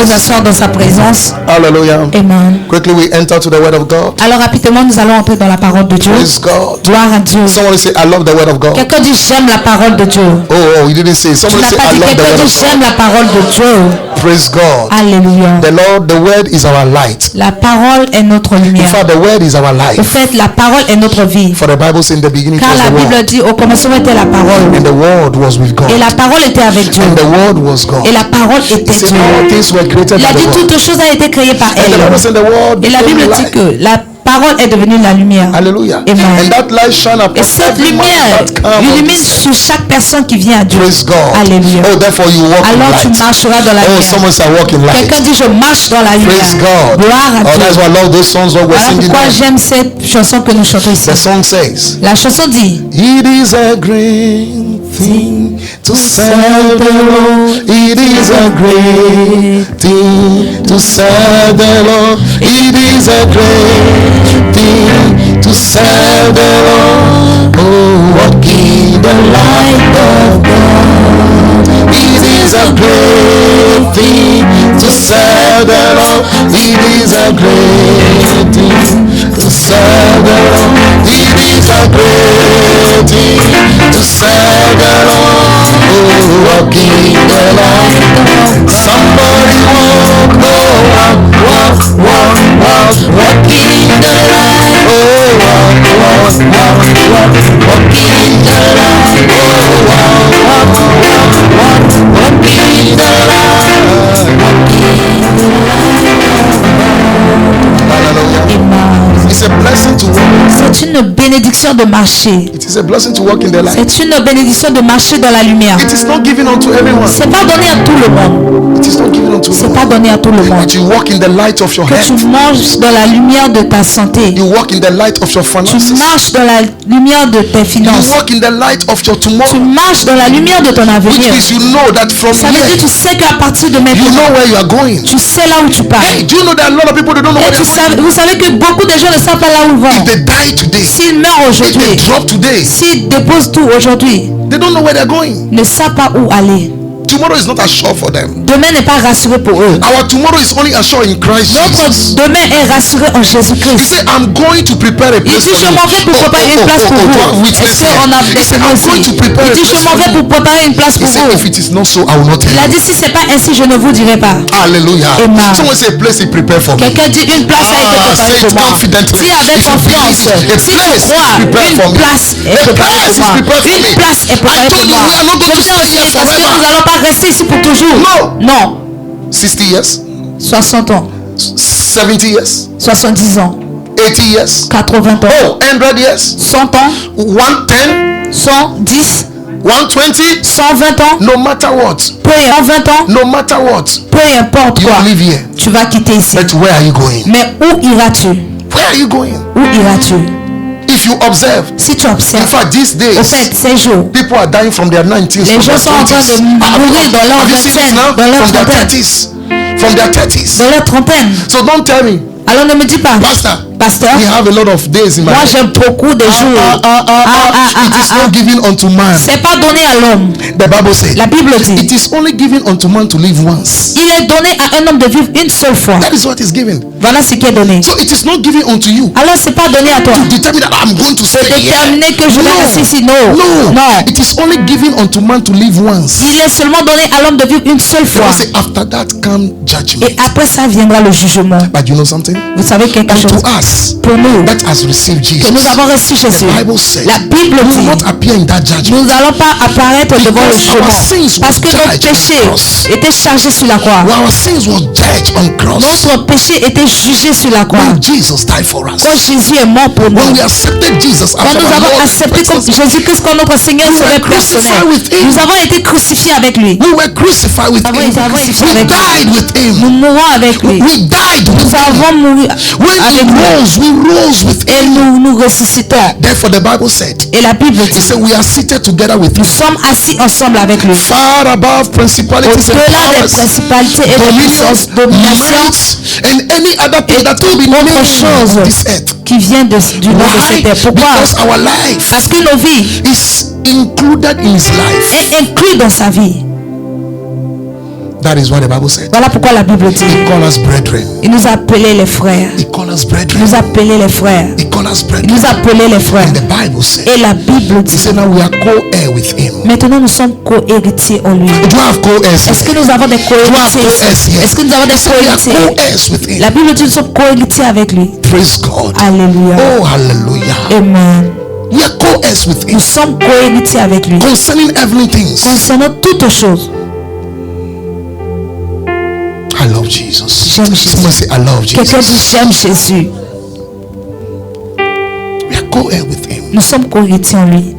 nous asseoir dans sa présence. Hallelujah. Amen. Quickly we enter to the word of God. Alors rapidement, nous allons entrer dans la parole de Dieu. Praise God. Gloire à Dieu. Somebody say, I love the word of God. Quelqu'un dit j'aime la parole de Dieu. Oh, you didn't say. Tu Somebody n'as say, pas I dit love the quelqu'un word dit of j'aime God. la parole de Dieu. Praise God. Alléluia. The word is our light. La parole est notre In lumière. fact, the word is our Au life. fait, la parole est notre vie. For the Bible says in the beginning, it Car was la the Bible word. dit au commencement était la parole. And the word was with God. Et la parole était avec Dieu. And the word was God. Et la parole était He said Dieu. all things were created Il a by dit the word. toutes choses ont été créées par And the Bible elle. said the word Et la became Bible dit light. que la parole est devenue la lumière. Hallelujah. Amen. And that light shine upon Et cette every man lumière that comes on illumine this earth. sur chaque personne qui vient à Dieu. Praise God. Alléluia. Oh, therefore you walk in Alors tu light. marcheras dans la Oh, lumière. someone say walk in light. Quelqu'un dit je marche dans la lumière. Praise God. Gloire à Oh, Dieu. that's why I love those songs that we're Voilà singing pourquoi now. j'aime cette chanson que nous chantons ici. The song says, La chanson dit it is a great thing to serve the Lord. It is a great thing to serve the Lord. It is a great thing to serve the Lord. Oh, walk in the light of God. It is a great thing to serve the Lord. It is a great thing to serve the Lord. It is a great thing to serve the Lord. Oh, walk in the light of God. Somebody walk, oh, walk, walk, walk, walk, walk in the light. Oh, walk, walk, walk, walk, walk in the light. Oh, walk, walk, walk, walk, walk in the light. Walk in the light. Hallelujah. It's a blessing to walk. c'est une bénédiction de marcher. It is a blessing to walk in the light. C'est une bénédiction de marcher dans la lumière. It is not given unto everyone. C'est pas donné à tout le monde. It is not given unto C'est pas everyone. donné à tout le monde. But you walk in the light of your Que tu health. marches dans la lumière de ta santé. You walk in the light of your Tu finances. marches dans la lumière de tes You finances. walk in the light of your Tu tomorrow. marches dans la lumière de ton Which avenir. means you know that from Ça veut dire here, tu sais qu'à partir de you maintenant, know where you are going. tu sais là où tu pars. Hey, do you know that a lot of people they don't know Et where they're going? vous savez que beaucoup de gens ne savent pas là où ils If vont. they die today, S'ils meurent if they aujourd'hui, drop today, s'ils déposent tout aujourd'hui, they don't know where they're going. ne savent pas où aller. Tomorrow is not assured for them. Demain n'est pas rassuré pour eux. Our tomorrow is only assured in Christ Notre Jesus. demain est rassuré en He Jésus-Christ. said, I'm going to prepare a Il place dit for je m'en vais you. pour préparer une place pour vous. Est-ce qu'on a He said, des I'm going to prepare Il a dit je place m'en for vais you. pour préparer une place He pour said, if vous. it is not so, I will not tell Il a you. dit si c'est pas ainsi, je ne vous dirai pas. Hallelujah. Amen. Someone say a place he prepared for me. Quelqu'un dit une place a été Ah, say préparée it pour moi. confidently. Dis avec If you confiance. believe it, a Si place tu is crois, prepared for une me. place est A préparée place pour is moi. prepared for me. Une place est I préparée told pour you moi. we are not going to Je vous ai stay here aussi parce que nous forever. n'allons pas rester ici pour toujours. No. Non. 60 years, 60 ans, 70 years, 70 ans, 80 years, 80 ans, oh, 100 years, 100 ans, 110, 110, 120, 120 ans, no matter what, peu importe 20 ans, no matter what, peu importe you quoi, live here. tu vas quitter ici. But where are you going? Mais où iras-tu? Where are you going? Où iras-tu? If you observe, Si tu in observes, fact, these au days, fait, ces jours, people are dying from their 19s, les from gens their sont en train 20s. de mourir dans leur Have you seen this vingtaine, now? dans leur From their trentaine, 30s. From their 30s. dans leur trentaine. So don't tell me, Alors ne me dis pas, Pastor, pasteur, we have a lot of days in my moi life. j'ai beaucoup de jours. It is not given unto man. C'est pas donné à l'homme. The Bible says, La Bible dit, it is only given unto man to live once. il est donné à un homme de vivre une seule fois. That is what is given. Voilà ce qui est donné. So it is not given unto you Alors c'est pas donné à toi. to determine that I'm going to stay here. Déterminer que je vais rester ici. Non. No. Non. It is only given unto man to live once. Il est seulement donné à l'homme de vivre une seule fois. Say, after that come judgment. Et après ça viendra le jugement. But you know something? Vous savez quelque And chose? to us Pour nous, that has received que Jesus, nous avons reçu Jésus, the Bible says, la Bible we will dit, not appear in that judgment. nous n'allons pas apparaître devant le Because our jugement. sins Parce que were notre judged on péché the cross. était chargé sur la croix. Our sins was judged on cross. Notre péché était jugé sur la croix. When Jesus died for us. Quand Jésus est mort pour nous. When we accepted Jesus Quand as nous our avons Lord and accepté comme personal Jésus-Christ comme notre Seigneur We et Sauveur were crucified personnel, with him. nous avons été crucifiés avec lui. we were crucified with Nous him. avons été crucifiés We avec died lui. with him. Nous mourons avec lui. We died with Nous him. avons mouru When he avec lui. rose, we rose with Et him. nous ressuscitons. Therefore the Bible said, Et la Bible he dit, said we are seated together with nous him. sommes assis ensemble avec lui. Far above principalities and Au-delà des powers, principalités et des puissances, dominions, domination might, and any other thing et that toute will be autre named chose on this earth. qui vient du nom de Why? cette terre. Pourquoi? Because our life Parce que nos vies is included in his life. est inclus dans sa vie. That is what the Bible said. Voilà pourquoi la Bible dit. He called us brethren. Il nous a appelés les frères. He called us Il brethren. nous a appelés les frères. He called us Il brethren. nous a appelés les frères. And the Bible said, Et la Bible he dit. said, now we are co-heir with him. Maintenant nous sommes co-héritiers en lui. Do I have co-heirs Est-ce que here? nous avons des co-héritiers ici? Est-ce que nous avons des He said we are co-héritiers? co-heirs with him. La Bible dit nous sommes co-héritiers avec lui. Praise God. Alléluia. Oh, hallelujah. Amen. We are co-heirs with him Nous sommes co-héritiers avec lui. concerning heavenly things. Concernant toutes choses. I love Jesus. J'aime Jésus. Someone say, I love Quelqu'un dit Jesus. j'aime Jésus. We are co-heirs with him. Nous sommes co-héritiers en lui.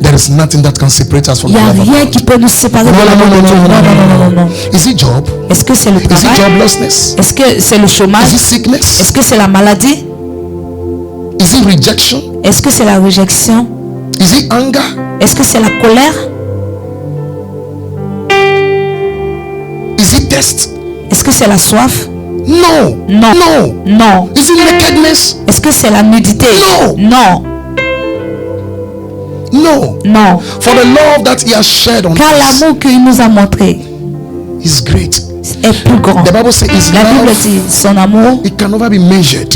There is nothing that can separate us from Il the n'y a love of rien God. qui peut nous séparer de No, no, l'amour no, de no, Dieu. no, Non, no, non, non, non, non. Is it job? Est-ce que c'est le Is it travail? joblessness? Est-ce que c'est le Is it chômage? sickness? Est-ce que c'est la maladie? Is it rejection? Est-ce que c'est la réjection? Is it anger? Est-ce que c'est la colère? Is it thirst? Est-ce que c'est la soif? No. Non. No. Non. Is it nakedness? Est-ce que c'est la nudité? No. Non. No. Non. For the love that he has shed on Car us l'amour qu'il nous a montré is great. est plus grand. The Bible says his La Bible love, dit son amour it can never be measured.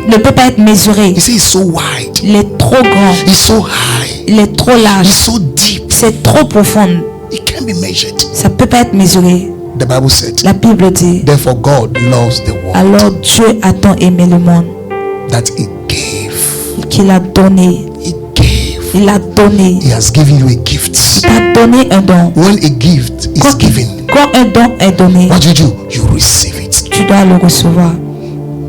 ne peut pas être mesuré. He says it's so wide. Il est trop grand. It's so high. Il est trop large. It's so deep. C'est trop profond. It can't be measured. Ça ne peut pas être mesuré. The Bible said, La Bible dit, therefore God loves the world alors Dieu a tant aimé le monde that he gave. qu'il a donné. He gave. Il a donné. He has given you a gift. Il t'a donné un don. When a gift is given, Quand un don est donné, what do? You receive it. tu dois le recevoir.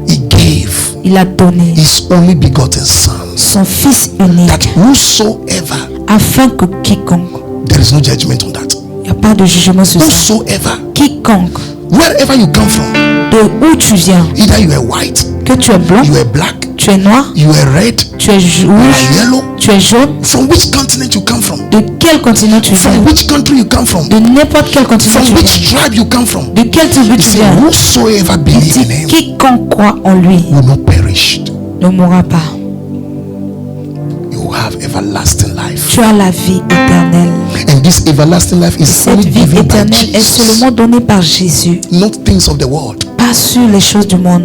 He gave Il a donné his only begotten son, son Fils that unique whosoever, afin que quiconque, there is no judgment on that, il n'y a pas de jugement sur ça, whosoever, quiconque, wherever you come from, de où tu viens, either you are white, que tu es blanc, you are black, tu es noir, you are red, tu es you are rouge, yellow, tu es jaune, from which continent you come from, de quel continent tu viens, from which country you come from, de n'importe quel continent from tu which viens, tribe you come from. de quel tribu He tu said, viens. whosoever Il believe dit, in him quiconque croit en lui will not perish. ne mourra pas. You have everlasting life. Tu as la vie éternelle. And this everlasting life is Cette only vie given by éternelle est Jesus, seulement donnée par Jésus, not things of the world. pas sur les choses du monde.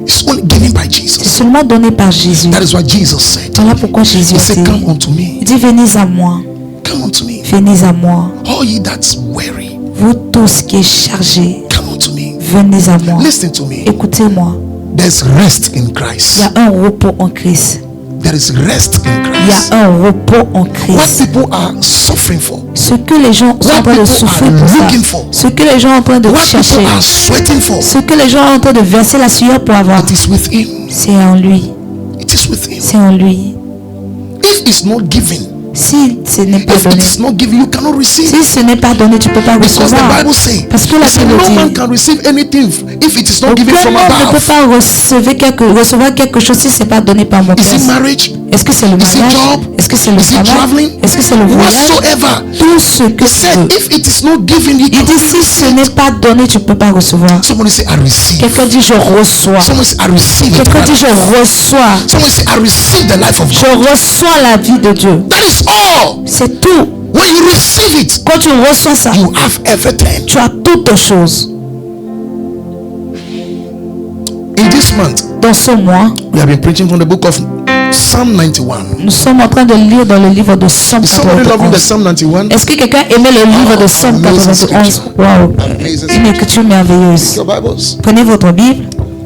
It's only given by C'est Jesus. seulement donné par Jésus. That is what Jesus said. Voilà pourquoi Jésus He a said, dit, come unto me. il dit, venez à moi, Come unto me. venez à moi, All ye that's weary, vous tous qui êtes chargés, come unto me. venez à moi. Listen to me. Écoutez-moi, There's rest in il y Christ. a un repos en Christ. There is rest in Il y Christ. a un repos en What Christ. people are suffering for, Ce que les gens sont en train de people souffrir are pour ça, looking for, ce que les gens sont en train de what chercher, people are sweating for, ce que les gens sont en train de verser la sueur pour avoir, it is with him. c'est en lui. It is with him. C'est en lui. If it's not given, Si ce n'est pas if it donné, is not given, you cannot receive. si ce n'est pas donné, tu ne peux pas Because the recevoir. Bible says, Parce que la Bible no man dit, can receive anything if it is not given aucun from homme ne peut above. pas recevoir quelque chose si ce n'est pas donné par mon Is it Père. marriage? Est-ce que c'est le Is it mariage? job? Est-ce que c'est le Is it travail? traveling? Est-ce que c'est le voyage? Whatsoever. Tout ce que He tu said, veux. if it is not given, you Il cannot dit si ce receive. n'est pas donné, tu ne peux pas recevoir. Somebody say, I receive. Quelqu'un dit je reçois. Someone say, I receive it. Quelqu'un dit je reçois. Someone say, I receive the life of Je God. reçois la vie de Dieu. That is all. C'est tout. When you receive it, Quand tu reçois ça, you have everything. tu as toutes choses. In this month, Dans ce mois, we have been preaching from the book of Psalm 91. nous sommes en train de lire dans le livre de Somme Is somebody loving the 91. Psalm 91? Est-ce que quelqu'un aimait le livre de Somme amazing 91? scripture. Wow. Amazing Une écriture merveilleuse. Your Bibles. Prenez votre Bible.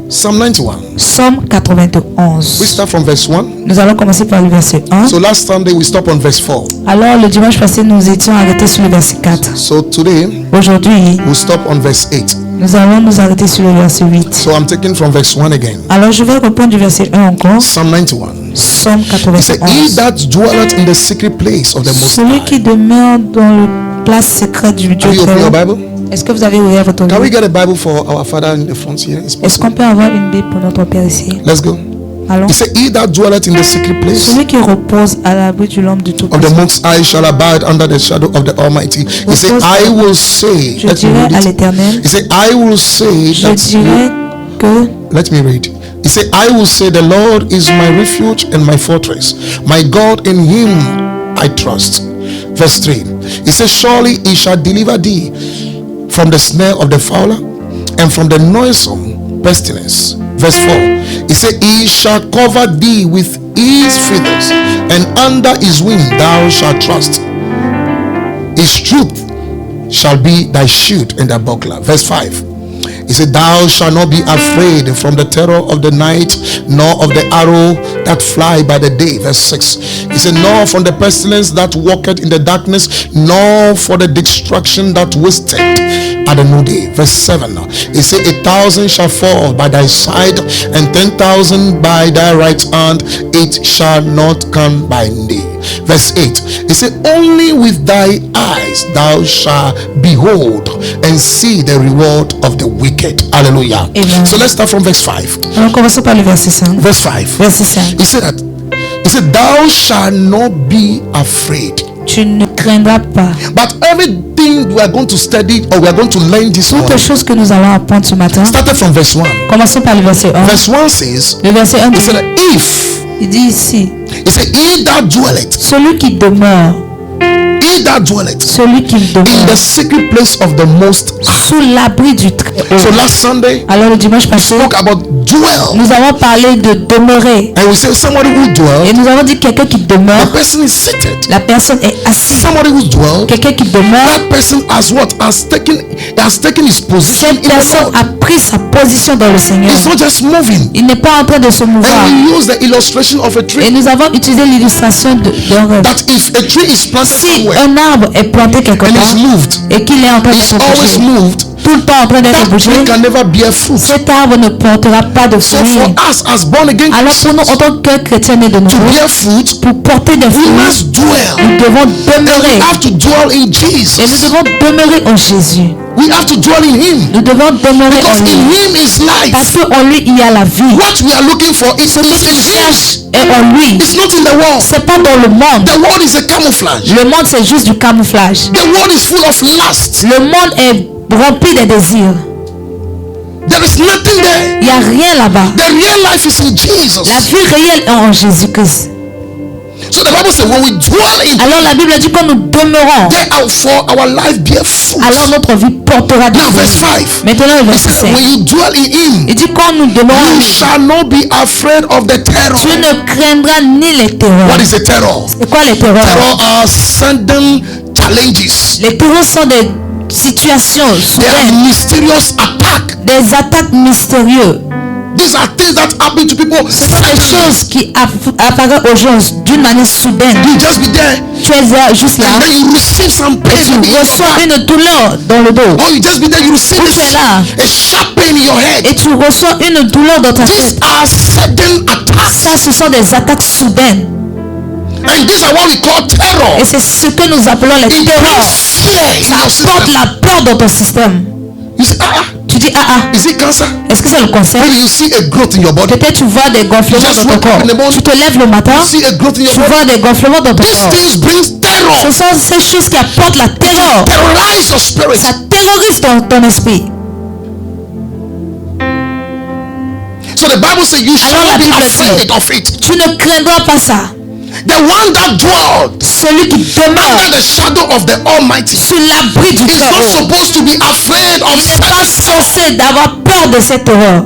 Psalm 91. Somme We 91. start from verse 1. Nous allons commencer par le verset 1. So last Sunday we stopped on verse 4. Alors le dimanche passé, nous étions arrêtés sur le verset 4. So today Aujourd'hui, we'll stop on verse 8. nous allons nous arrêter sur le verset 8. So I'm taking from verse 1 again. Alors je vais reprendre du verset 1 encore. Psalm 91. Somme He said, He 91. that dwelleth in the secret place of the Most Celui High. qui demeure dans le place secrète du Dieu Have you très opened your haut. Bible? Est-ce que vous avez ouvert votre Can we Bible? get a Bible for our father in the front here? It's Est-ce qu'on possible. peut avoir une Bible pour notre Père ici? Let's go. Allons. He said, He that dwelleth in the secret place Celui qui repose à l'abri du l'homme du tout. of the Most High shall abide under the shadow of the Almighty. He said, I will say, Je let me dirai read à it. l'Éternel, He said, I will say je that dirai que let me read. He said, I will say, the Lord is my refuge and my fortress. My God, in him I trust. Verse 3. He says, surely he shall deliver thee from the snare of the fowler and from the noisome pestilence. Verse 4. He said, he shall cover thee with his feathers, and under his wing thou shalt trust. His truth shall be thy shield and thy buckler. Verse 5. He said, thou shalt not be afraid from the terror of the night, nor of the arrow that fly by the day. Verse 6. He said, nor from the pestilence that walketh in the darkness, nor for the destruction that wasteth at the noonday. Verse 7. He said, 1,000 shall fall by thy side, and 10,000 by thy right hand, it shall not come by thee. Verse 8. He said, only with thy eyes thou shalt behold and see the reward of the wicked. Hallelujah. Amen. So let's start from verse 5. Alors commençons par le verset 5. Verse 5. Verset 5. He said, thou shalt not be afraid. Tu ne craindras pas. But everything we are going to study, or we are going to learn this Toutes les morning, choses que nous allons apprendre ce matin. started from verse 1. Commençons par le verset 1. Verse 1 says, Le verset 1 he dit, said, if, il dit ici, he said, he that dwelleth, celui qui demeure, he that dwelleth celui qui in demeure the secret place of the Most High. sous l'abri du Très-Haut. So last Sunday, Alors le dimanche we passé, spoke about dwell. nous avons parlé de demeurer. And we say somebody who Et dwell, nous avons dit quelqu'un qui the demeure, person is seated. la personne est assise. Somebody who dwell, Quelqu'un qui demeure, that person has what? Has taken his position cette in the personne Lord. a pris sa position dans le Seigneur. It's not just moving. Il n'est pas en train de se mouvoir. And we use the illustration of a Et tree. nous avons utilisé l'illustration d'un rêve. That if a tree is planted Si somewhere un arbre est planté quelque and part is moved, et qu'il est en train de it's se always bouger, moved, tout le temps en train d'être that bougé, tree can never bear fruit. cet arbre ne portera pas de So fruits. for us as born again Alors pour nous, en Christians, tant que chrétiens nés de to nouveau, bear fruit, pour porter des we fruits, must dwell. nous devons And we demeurer. have to dwell in Et nous Jesus. devons demeurer en Jésus. We have to dwell in Him. Nous devons demeurer en Because in lui. Him is Parce life. qu'en lui, il y a la vie. What we are looking for is Ce que in tu Him. cherches est en lui. It's not in the world. C'est pas dans le monde. The world is a camouflage. Le monde, c'est juste du camouflage. The world is full of lust. Le monde est rempli de désirs. There is nothing there. Il n'y a rien là-bas. The real life is in La Jesus. vie réelle est en Jésus-Christ. So the Bible says when we dwell in Him, Alors la Bible dit quand nous demeurons, therefore our life bear fruit. alors notre vie portera des Now verse fruits. 5. Maintenant le He verset said 5. when you dwell in Him, Il dit quand nous demeurons en you lui, shall not be afraid of the terror. tu ne craindras ni les terreurs. What is a terror? C'est quoi les terreurs? Terror are sudden challenges. Les terreurs sont des situations They are soudaines, mysterious attack. des attaques mystérieuses. These are things that happen to people Ce sont des suddenly. choses qui apparaissent aux gens d'une manière soudaine. You just be there Tu es là, juste là, and then you receive some pain tu in your reçois back. une douleur dans le dos. Or you just be there, you receive Ou tu es là a sharp pain in your head. et tu reçois une douleur dans ta These tête. are sudden attacks. Ça, ce sont des attaques soudaines. And these are what we call terror. Et c'est ce que nous appelons les It terreurs. brings fear in your Ça apporte system. la peur dans ton système. You say, Tu dis, is it cancer? est-ce que c'est le cancer? Maybe you see a growth in your body. Peut-être tu vois des gonflements Just dans ton wake up corps. in the morning. Tu te lèves le matin, You see a growth in your tu body. vois des gonflements dans ton These corps. things brings Ce terror. sont ces choses qui apportent la terreur. Terrorize your spirit. Ça terrorise ton esprit. So the Bible says you shall Alors la not be Bible afraid dit, of it. tu ne craindras pas ça. The one that dwelled Celui qui demeure under the shadow of the Almighty sous l'abri du is not Très-Haut, supposed to be afraid of il n'est pas certain. censé d'avoir peur de cette terreur.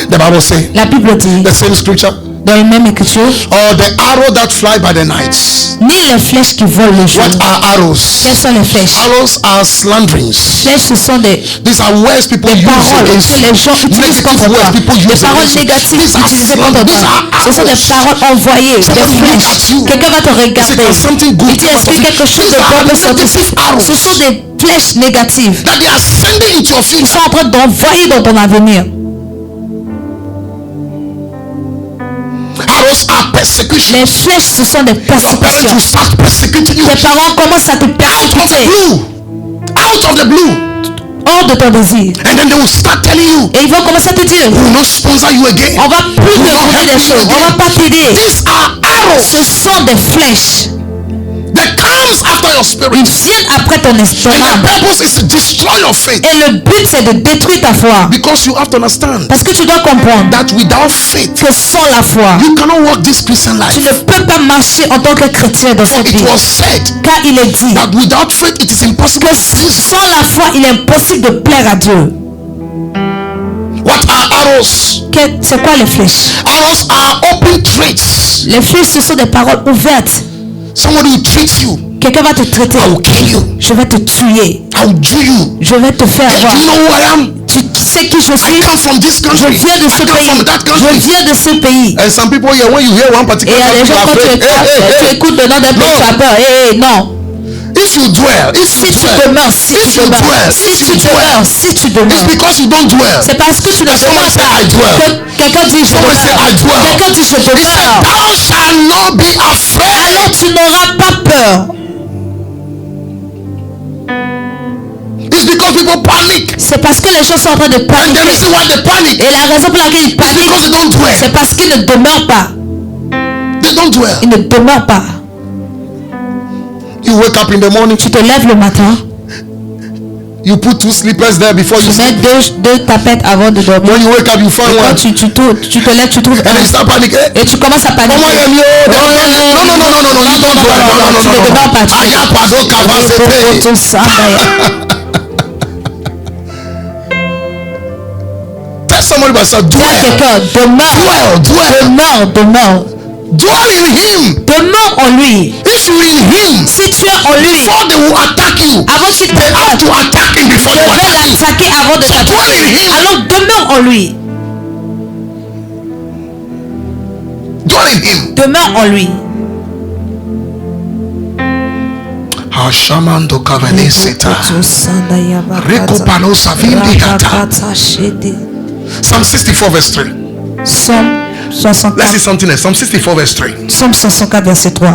The Bible says La Bible dit, the same scripture. dans la même écriture, Or the arrow that fly by the night. ni les flèches qui volent le jour. What are arrows? Quelles sont les flèches? Arrows are slanderings. Flèches, ce sont des These are words people use paroles against que you. les gens utilisent contre Negative toi. words people Des use paroles against you. négatives These are utilisées contre these toi. are Ce sont des arrows. paroles envoyées, des Somebody look flèches. at you. Quelqu'un va te regarder. Say, something good Il dit, come out est-ce of que it? quelque chose These de bon are peut sortir? negative arrows Ce sont des flèches négatives that they are sending into your qui future. sont en train d'envoyer dans ton avenir. Arrows are persecution. Les flèches, ce sont des Your parents persécutions. will start persecuting you. Tes parents commencent à te Out of the persécuter blue. Out of the blue. hors de ton désir. And then they will start telling you, Et ils vont commencer à te dire, we will not sponsor you again. on va plus te donner des choses, on va pas t'aider. These are arrows. Ce sont des flèches. The kind comes after your spirit. Ils viennent après ton And estomac. the purpose is to destroy your faith. Et le but c'est de détruire ta foi. Because you have to understand Parce que tu dois comprendre that without faith, que sans la foi, you cannot walk this Christian tu life. ne peux pas marcher en tant que chrétien dans For cette it vie. was said Car il est dit that without faith, it is impossible que to please Him. sans la foi, il est impossible de plaire à Dieu. What are arrows? C'est quoi les flèches? Arrows are open threats. Les flèches, ce sont des paroles ouvertes. Somebody will treat you. Quelqu'un va te traiter. I will kill you. Je vais te tuer. I will do you. Je vais te faire Do voir. you know who I am? Tu sais qui je I suis? come from this Je country. viens de ce I come pays. from that Je country. viens de ce pays. And some people here, when you hear one Et particular il y a des country, gens, you are quand tu afraid. écoutes, tu écoutes le nom d'un pays, tu as peur. Non. If you dwell, Si tu demeures, si tu demeures, si tu it's demeures, because you don't dwell. c'est parce que tu ne Someone demeures say, pas. I dwell. Que quelqu'un dit je Someone say, I demeure. dwell. Quelqu'un dit je He said, demeure. thou shalt not be afraid. Alors tu n'auras pas peur. It's because people panic. C'est parce que les gens sont en train de And the paniquer. reason why they panic Et la raison pour laquelle ils is paniquent, because they don't dwell. c'est parce qu'ils ne demeurent pas. They don't dwell. Ils ne demeurent pas. You wake up in the morning, Tu te lèves le matin, you put 2 slippers there before you tu mets sleep. deux tapettes avant de dormir. When you wake up, you find Et quand one. tu te lèves, tu trouves And then you un. start panicking. Et tu commences à paniquer. Come on, Emilio. No, you don't dwell. No, Tu ne demeures pas. Tu Ayapado Kavasete. Tell somebody by yourself, dis à dwell. quelqu'un, demeure, Dwell. demeure. Dwell in Him. Demeure en lui. If you in Him, Si tu es en lui, before they will attack you, avant qu'il they have t'attaque, to attack Him before je they will vais attack you. l'attaquer avant de So dwell in t'attaquer. Him. Alors demeure en lui. Dwell in Him. Demeure en lui. Hashamando Kavene Seta. Rekopano Savindi Hata. Psalm 64 verse 3. Somme Let's see 64, something else. Psalm 64 verse 3. Somme 64 verset 3.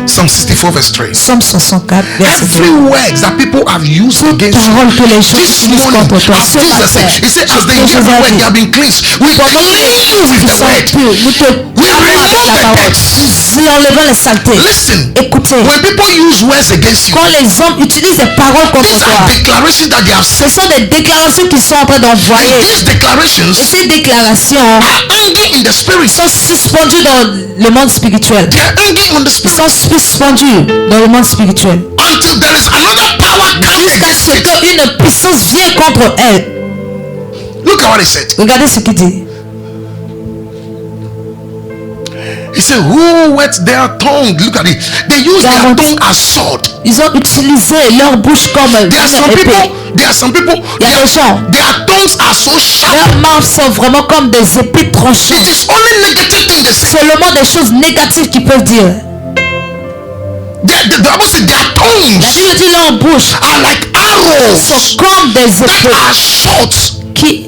Psalm 64 verse 3. Somme 64 verset 3. Every word that people have used against you Parole que les gens this utilisent morning, contre toi. as Ce Jesus said, matin, He said, as they je hear vous the ai word, dit, they have been cleansed. We pendant clean que you with nous the sommes word. purs, nous te We lavons avec remove la the parole. debts. Nous enlevons les saletés. Listen, Écoutez, when people use words against you, quand les hommes utilisent des paroles contre these are toi, declarations that they have ce said. sont des déclarations qu'ils sont en train And d'envoyer. these declarations Et ces déclarations are hanging in the spirit. sont suspendues dans le monde spirituel. They are hanging on the spirit Sont suspendues dans le monde spirituel. until there is another power coming Jusqu'à against ce it. qu'une puissance vienne contre elle. Look at what He said. Regardez ce qu'il dit. He said, who wet their tongue? Look at it. They use They their are tongue as sword. Ils ont utilisé leur bouche comme une There are some épée. people, Il y a des gens, their tongues are so sharp. leurs mains sont vraiment comme des épées It tranchantes. is only negative things they say. Seulement des choses négatives qu'ils peuvent dire. The Bible said their La tongues Bible dit leur bouche are like arrows sont comme des that épées are short. qui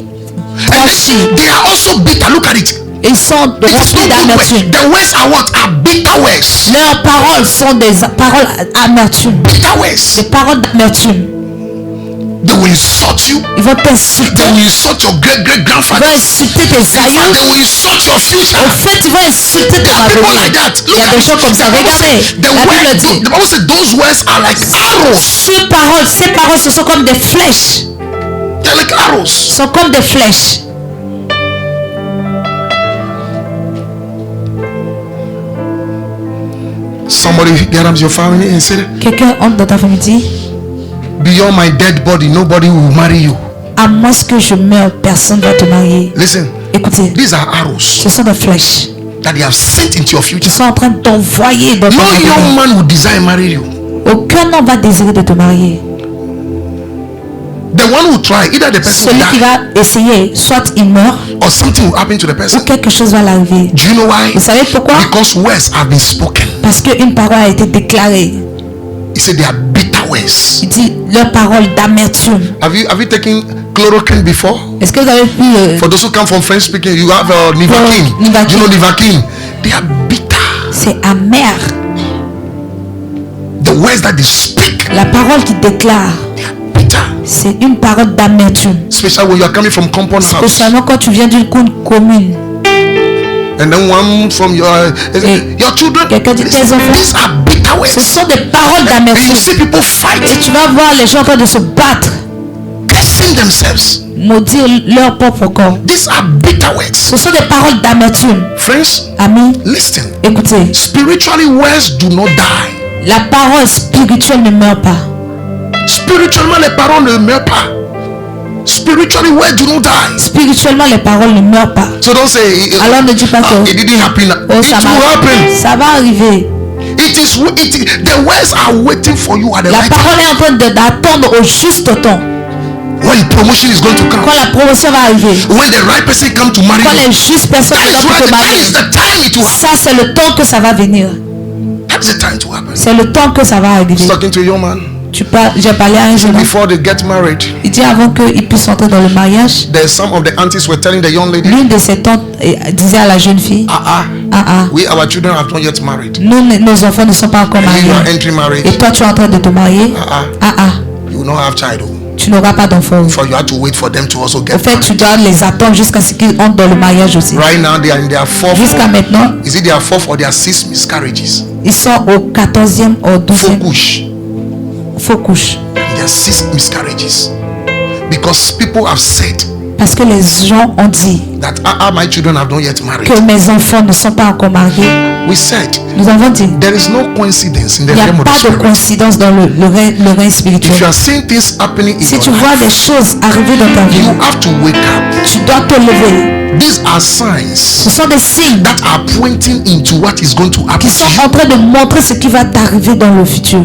And tranchent. they are also bitter. Look at it. Ils sont It is remplis not good words. d'amertume. The words are what? Are bitter words. Leurs paroles sont des paroles d'amertume. Bitter Des words. paroles d'amertume. They will insult you. Ils vont t'insulter. They will insult your great Ils grandfather. vont insulter tes In fact, aïeux. they will insult your future. En fait, ils vont insulter There ton are people avenir. like that. Il Look y a at des it. gens comme ça. The Bible Regardez. said, the La Bible dit. Bible said those words are like arrows. Ces paroles, ce sont comme des flèches. They're like arrows. Sont comme des flèches. Somebody get up your family and say, Quelqu'un entre dans ta famille dit, beyond my dead body, nobody will marry you. à moins que je meure, personne ne va te marier. Listen, Écoutez, these are arrows ce sont des flèches that they have sent into your qui future. sont en train d'envoyer dans ton No young avenir. man will desire marry you. Aucun homme va désirer de te marier. The one who try, either the person Celui will qui die va essayer, soit il meurt or something will happen to the ou person. quelque chose va l'arriver. Do you know why? Vous savez pourquoi? Because words have been spoken. Parce qu'une parole a été déclarée. He said they are bitter words. Il dit leur parole d'amertume. Have you taken chloroquine before? Est-ce que vous avez pu... For those who come from French speaking, you have Nivaquine. Nivaquine. Do you know Nivaquine? They are bitter. c'est amer. The words that they speak, La parole qui déclare, they are bitter. c'est une parole d'amertume. Especially when you are coming from compound house. Spécialement quand tu viens d'une commune. And then one from your children. Quelqu'un dit tes enfants. These are bitter bitter words. Ce sont des paroles And you d'amertume. see people Et fighting, tu vas voir les gens en train de se battre, cursing themselves. maudire leur propre corps. These are bitter words. Ce sont des paroles d'amertume. Friends, Amis, listen. écoutez, Spiritually, words do not die. la parole spirituelle ne meurt pas. Spirituellement, les paroles ne meurent pas. Spiritually, words do not die. Spirituellement, les paroles ne meurent pas. So don't say Alors ne dis pas que it didn't happen. oh, It ça, will happen. ça va arriver. The words are waiting for you at the La right time. parole est en train d'attendre au juste temps. When promotion is going to come. Quand la promotion va arriver, When the right person come to marry quand you. les justes personnes That is vont te that marier, is the time it will happen. ça c'est le temps que ça va venir. That is the time to happen. C'est le temps que ça va I was arriver. talking to a young man. J'ai parlé à un jeune homme. Before they get married, Il dit avant qu'il puisse entrer dans le mariage, there's some of the aunties were telling the young lady, l'une de ses tantes disait à la jeune fille, we our children have not yet married. nous, nos enfants ne sont pas encore And you are mariés. entering marriage. Et toi tu es en train de te marier. You will not have child. Tu n'auras pas d'enfants. For you have to wait for them to also En get fait, tu married. dois les attendre jusqu'à ce qu'ils entrent dans le mariage aussi. Right now they are in their fourth. Jusqu'à maintenant, Is it their fourth or their sixth miscarriages? ils sont au 14e, au 12e. Focus. Faux couche. Their sixth miscarriages. Because people have said Parce que les gens ont dit that my children have not yet married. que mes enfants ne sont pas encore mariés. We said Nous avons dit there is no coincidence in the il n'y a realm of the pas de spirit. coïncidence dans le règne If you spirituel. are seeing things happening in Si your tu vois life, des choses arriver dans ta vie, you have to wake up. tu dois te lever. These are Ce signs sont des signes that are pointing into what is going to happen qui to sont you. en train de montrer ce qui va t'arriver dans le futur.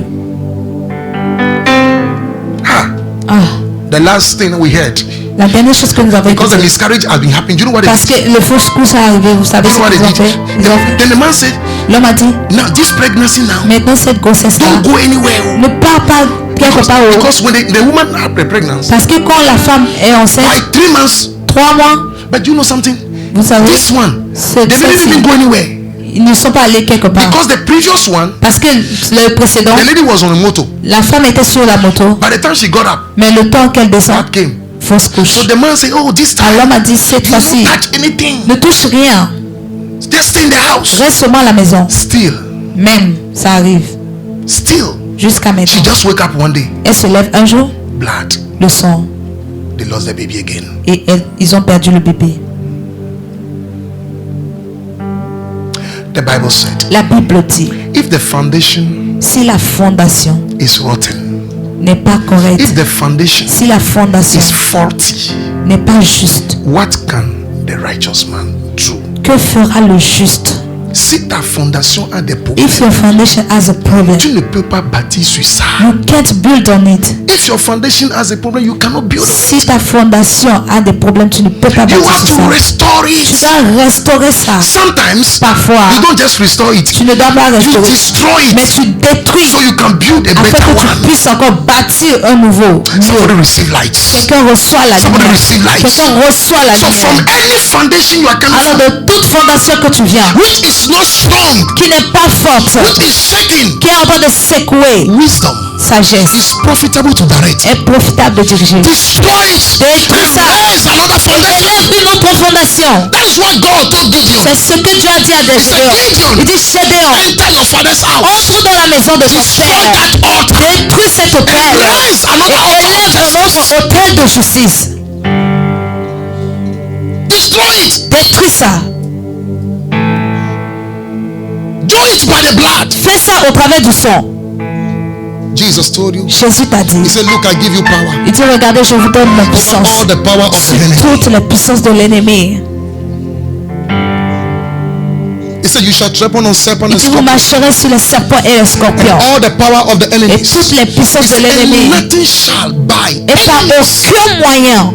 The last thing we heard, La dernière chose que nous avons because the écoutée, miscarriage has been happening, do you know what they parce did? que le faux couche est arrivé, vous savez You ce know what qu'ils ont they fait? did? Ils ont fait. Then the man said, L'homme a dit, now this pregnancy now, maintenant cette grossesse-là, don't go anywhere. ne pars pas quelque part. Because when the woman had the pregnancy, Parce que quand la femme est enceinte, like 3 months, 3 mois, but you know something? vous savez, This one, c'est they didn't even go anywhere. ils ne sont pas allés quelque part. Because the previous one, Parce que le précédent, the lady was on a motor. la femme était sur la moto, By the time she got up, mais le temps qu'elle descend, that came. fausse couche. So the man said, oh, this Alors time, l'homme a dit, cette you fois-ci, don't touch anything. ne touche rien, Just stay in the house. reste seulement à la maison. Still, Même, ça arrive. still, Jusqu'à she maintenant. just wake up one day, Elle se lève un jour, blood. le sang, They lost their baby again. et ils ont perdu le bébé. The Bible said, La Bible dit, if the foundation si la fondation is rotten, n'est pas correcte, if the foundation si la fondation is faulty, n'est pas juste, what can the righteous man do? que fera le juste? Si ta fondation a des problèmes, If your foundation has a problem, tu ne peux pas bâtir sur ça. you can't build on it. If your foundation has a problem, you cannot build on Si it. ta fondation a des problèmes, tu ne peux pas You bâtir have sur to ça. restore Tu it. dois restaurer ça. Sometimes Parfois, you don't just restore it, tu ne dois pas you restaurer, destroy mais it tu détruis so you can build a afin better que tu one. puisses encore bâtir un nouveau. Somebody receive light. Quelqu'un reçoit la Somebody lumière. receive light. Quelqu'un reçoit la So from lumière. any foundation you are coming Alors from, de toute fondation que tu viens, which is not strong, qui n'est pas forte, which is shaking, qui est en train de secouer, wisdom sagesse is profitable to direct. est profitable de diriger. Destroy it Détruis and ça. raise another foundation. Élève une autre fondation. That's what God told Gideon. C'est ce que Dieu a dit à Gédéon. Il dit, Gédéon, Enter your father's house. entre dans la maison de ton Destroy père. that altar. Détruis cet hôtel. Raise another Et altar. élève un autre hôtel de justice. Destroy it. Détruis ça. Do it by the blood. Fais ça au travers du sang. Jesus told you. Jésus t'a He dit. said, look, I give you power Il dit, regardez, je vous donne ma over puissance. all the power of the Sur enemy. toute la puissance de l'ennemi. He said, you shall trample on serpent Il and dit, vous scorpion. marcherez sur les serpents et les scorpions. All the power of the enemy. Et toutes les puissances de And l'ennemi. nothing shall by Et par aucun moyen,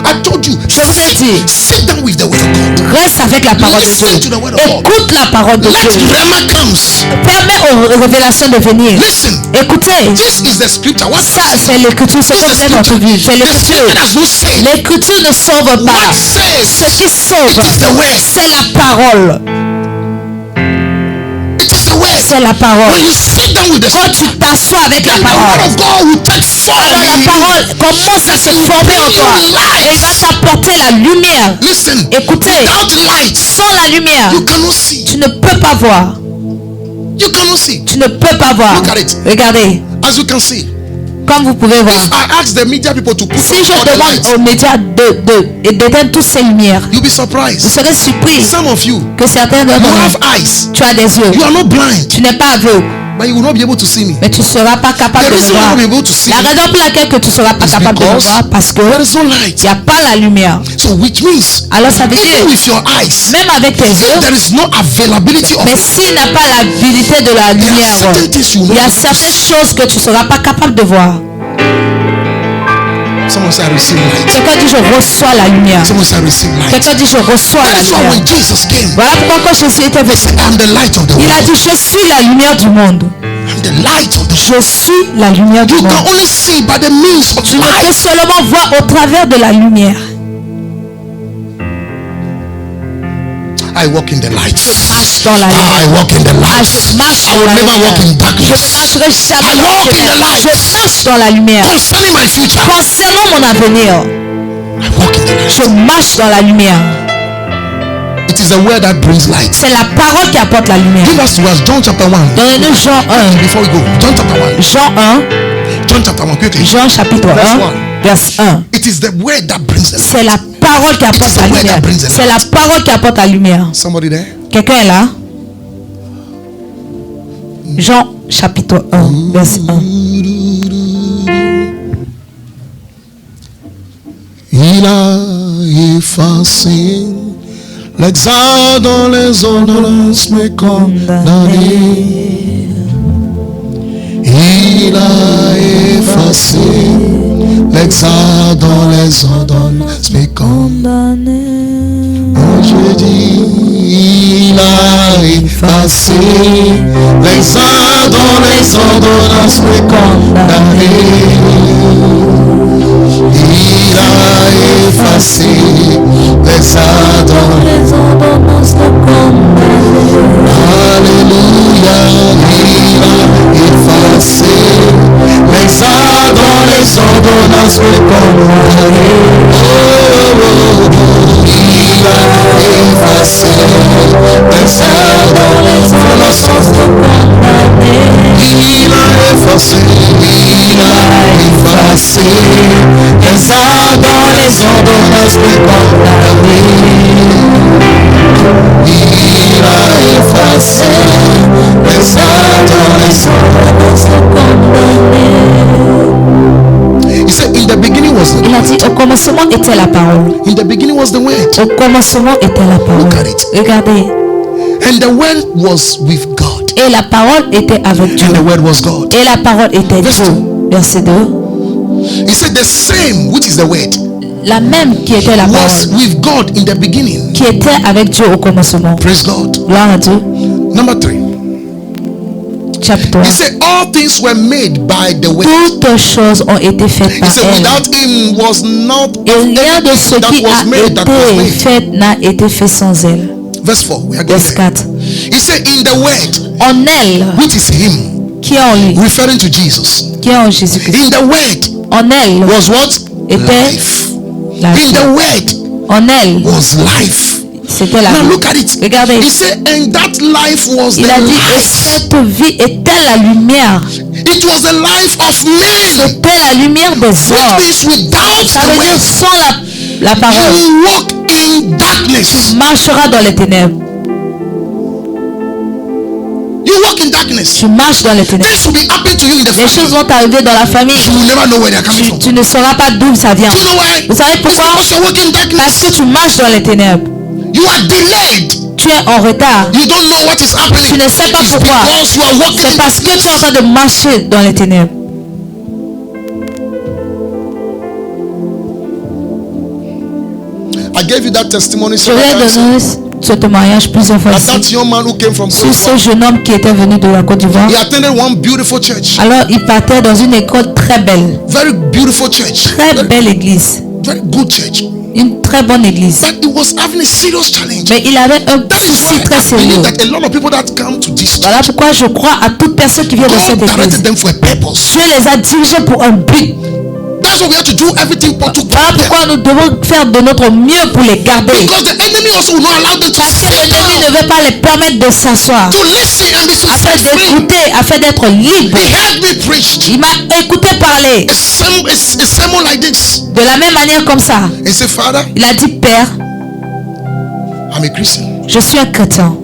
I told you, je vous ai dit, sit down with the word of God. reste avec la parole de Dieu. Listen to the word of God. Écoute la parole de Let Dieu. Rema comes. Permets aux révélations de venir. Listen, Écoutez, this is the scripture. What ça c'est l'écriture, c'est comme vous êtes entendu. C'est the l'écriture. scripture does not say. L'écriture ne sauve pas. What Ce says? qui sauve, It is the word. c'est la parole. It is the word. C'est la parole. When you sit down with the Quand scripture, tu t'assois avec la then the word parole, of God will take form. alors in la you. parole commence à se former en toi. Et il va t'apporter la lumière. Listen, Écoutez, without light, sans la lumière, you cannot see. tu ne peux pas voir. You cannot see. Tu ne peux pas voir. Look at it. Regardez. As you can see. Comme vous pouvez voir. If I ask the media people to put Si on je all the demande lights, aux médias d'éteindre toutes ces lumières, you'll be vous surprised. serez surpris Some of you, que certains d'entre you have vous, eyes. tu as des yeux. You are not blind, Tu n'es pas aveugle, but you will not be able to see me. mais tu ne seras pas capable The de me reason why voir. you will be able to see La me raison pour laquelle que tu ne seras pas is capable de me because voir, parce que there il is no light. n'y a pas la lumière. So which means, Alors ça veut even dire, with your eyes, même avec tes if yeux, there is no availability of mais light, s'il n'a pas l'habilité de la there are lumière, certain things you will il y not a be able to certaines see. choses que tu ne seras pas capable de voir. Someone say I receive light. Quelqu'un dit je reçois la lumière. Someone say I receive light. Quelqu'un dit je reçois That la is why lumière. when Jesus came, Voilà pourquoi quand Jésus était he venu, said, I am the light of the il a world. dit je suis la lumière du monde. I'm the light of the world. Je suis la lumière du You monde. can only see by the means of Tu ne peux light. seulement voir au travers de la lumière. I walk in the light. Marche dans la lumière. I walk in the Ah, light. je marche I dans will la never walk in lumière. Je ne darkness. marcherai jamais I dans walk les in the ténèbres. light. Je marche dans la lumière. Concerning my future, Concernant mon avenir, I walk in the light. je marche dans la lumière. It is the word that brings light. C'est la parole qui apporte la lumière. Give us to us John chapter 1. Donnez-nous Jean 1. Before we go, John chapter 1. Jean 1. John chapter 1, quickly. Jean chapitre Verse 1. 1. Verse 1. It is the word that brings the light. C'est la parole qui apporte la lumière. C'est la parole qui apporte la lumière. Somebody there? Quelqu'un est là? Jean chapitre 1. Verse 1. Il a effacé l'exil dans les ordonnances me condamné. Il a effacé l'exil dans les ordonnances me condamné. Je dis, il a effacé l'exil dans les ordonnances me condamné. Il a effacé les ordonnances de condamné. Alléluia. Il a effacé les ordonnances de condamné. Il a effacé les ordonnances de condamné. Il a effacé les ordonnances de condamné. Il a effacé les ordonnances de condamné. He said, in the beginning was the Il a dit au commencement était la parole. In the beginning was the word. Au commencement était la parole. Look at it. Regardez. And the word was with God. Et la parole était avec Dieu. And the word was God. Et la parole était Verse Dieu. 2. Verset 2. He said the same, which is the word, La même qui était la was parole. with God in the beginning. Qui était avec Dieu au commencement. Praise God. Gloire à Dieu. Number 3. Chapitre 1. He said all things were made by the word. Toutes choses ont été faites He par said elle. without him was not Et rien de ce that qui was a made that was été made. fait n'a été fait sans elle. Verse 4. We are Verset getting there. 4. He said in the word, En elle, which is him, qui est en lui, referring to Jesus. qui est en Jésus-Christ. In the word En elle was what? était Life. la In vie. the word En elle, was life. c'était la Now vie. look at it. Regardez. He said, and that life was Il the a dit, et life. cette vie était la lumière. It was the life of men. C'était la lumière des Which hommes. means without Ça the veut dire word, sans la parole, you walk in darkness. marchera dans les ténèbres. You walk in darkness. Tu marches dans les ténèbres. Things will be happening to you in the Les choses family. vont t'arriver dans la famille. You will never know where they are coming from. Tu ne sauras pas d'où ça vient. Do you know why? Vous savez It's pourquoi? because you're walking in Parce darkness. que tu marches dans les ténèbres. You are delayed. Tu es en retard. You don't know what is happening. Tu ne sais pas It's pourquoi. because you are walking C'est in parce que tu es en darkness. train de marcher dans les ténèbres. I gave you that testimony Je several vais times. donner ce témoignage plusieurs fois That ici. that young man who came from Sur Côte ce d'Ivoire, jeune homme qui était venu de la Côte d'Ivoire. he attended one beautiful church. Alors il partait dans une école très belle. Very beautiful church. Très belle église. Very good church. Une très bonne église. But he was having a serious challenge. Mais il avait un That is souci why très I sérieux. believe that a lot of people that come to this church, Voilà pourquoi je crois à toute personne qui vient dans God cette église. directed them for a purpose. Dieu les a dirigés pour un but. That that's why we have to do everything to Voilà keep them. pourquoi nous devons faire de notre mieux pour les garder. Because the enemy also will not allow them to Parce que sit l'ennemi down, ne veut pas les permettre de s'asseoir, to listen and be afin set free. d'écouter, afin d'être libre. He heard me preached Il m'a écouté parler a sermon like this. de la même manière comme ça. He said, Father, Il a dit, Père, I'm a Christian je suis un chrétien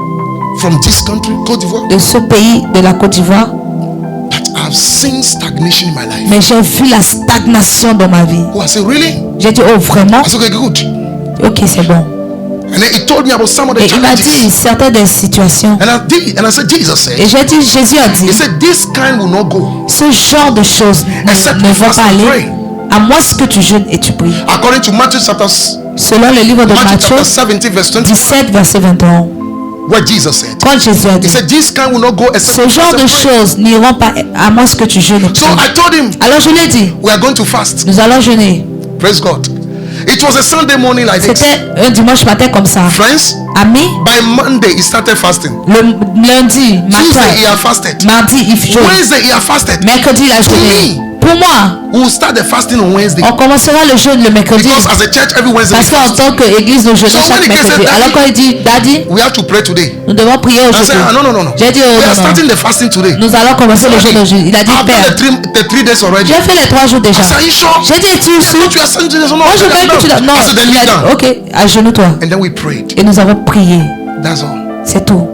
from this country, Côte d'Ivoire, de ce pays, de la Côte d'Ivoire, but I've seen stagnation in my life. mais j'ai vu la stagnation dans ma vie. Oh, I said, really? J'ai dit, oh vraiment? I said, okay, good. Ok, c'est bon. And then he told me about some of the Et il m'a challenges. dit certaines des situations. And I said, Jesus said, Et j'ai dit, Jésus a dit, he said, this kind will not go ce genre de choses except ne you vont fast pas and aller pray. à moins que tu jeûnes et tu pries. According to Matthew chapter Selon le livre de Matthieu 17 verse 21, 17, verset 21, what Jesus said. quand Jésus a He dit, said, this kind will not go except ce you genre fast de and pray. choses n'iront pas à moins que tu jeûnes et So pries. I told him, Alors je lui ai dit, we are going to fast. nous allons jeûner. Praise God. It was a Sunday morning like this. C'était un dimanche matin comme ça. Friends, Amis, by Monday he started fasting. le lundi Tuesday he matin, had fasted. mardi il jeûne, Wednesday he had fasted. mercredi il a jeûné. Pour moi, We will start the fasting on Wednesday. on commencera le jeûne le mercredi. Because as a church every Wednesday we Parce qu'en fast. tant qu'église, nous jeûnons So when chaque he mercredi. said, Daddy, Alors quand il dit, Daddy, We have to pray today. nous devons prier I said, aujourd'hui. no. J'ai dit, We oh are non, starting non. the fasting today. Nous allons commencer le jeûne aujourd'hui. Il a dit, I've Père, done the 3 days already. j'ai fait les 3 jours déjà. I said, are you sure? J'ai dit, es-tu I sûr? thought you are saying this. Moi, je veux que tu l'as. Non, I said, then il kneel a down. dit, ok, agenouille-toi. And then we prayed. Et nous avons prié. That's all. C'est tout.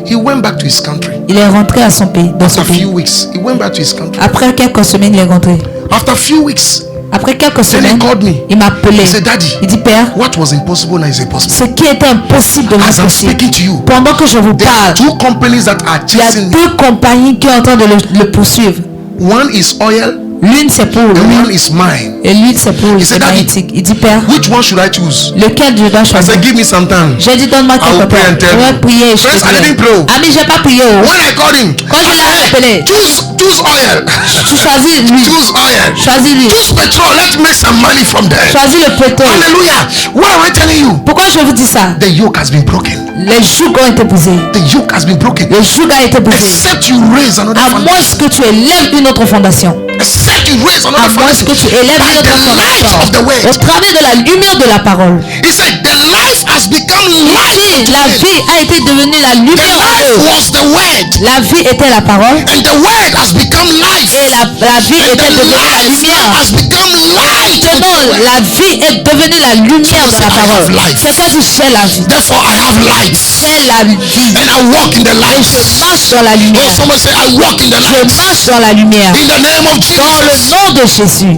He went back to his country. Il est rentré à son pays, dans son After a few pays. weeks, he went back to his country. Après quelques semaines, il est rentré. After a few weeks, Après quelques then he semaines, called me. il m'a appelé. He said, Daddy, Il dit, Père, what was impossible now is possible. ce qui était impossible devient As I'm possible. speaking to you, Pendant que je vous there are parle, 2 companies that are il y a chasing me. 2 compagnies qui sont en train de le poursuivre. One is oil L'une c'est pour and l'huile one is mine. et l'huile c'est pour He les said, Daddy, magnétiques. Il dit, Père, which one should I choose? lequel je dois I choisir? said, give me some time. J'ai dit, donne-moi I will quelques pray and temps. tell Je vais you. prier et je Friends, I te didn't dirai. pray. Ami, j'ai pas prié. Oh. When I called him, Quand je l'ai appelé, choose oil. tu choisis l'huile. Choose oil. Choisis l'huile. Choose petrol. Let's make some money from there. Choisis le pétrole. Hallelujah. What am I telling you? Pourquoi je vous dis ça? The yoke has been broken. Les jougs ont été brisés. The yoke has been broken. Le joug a été brisé. Except you raise another À moins foundation. que tu élèves une autre fondation. Except you raise À another moins foundation. que tu élèves By une autre the light fondation. of the Au word. travers de la lumière de la parole. He said the life has become light. Si la vie a été devenue la The lumière en life eux. was the word. La vie était la parole. And the word has become life. Et la vie And était the devenue la life lumière. now has become light. Maintenant, la vie est devenue la lumière de la parole. C'est quoi dit j'ai la vie? Therefore I have light. J'ai la vie. And I walk in the Et light. je marche dans la Oh, lumière. someone say I walk in the Je light. marche dans la lumière. In the name of Dans le Jesus. nom de Jésus.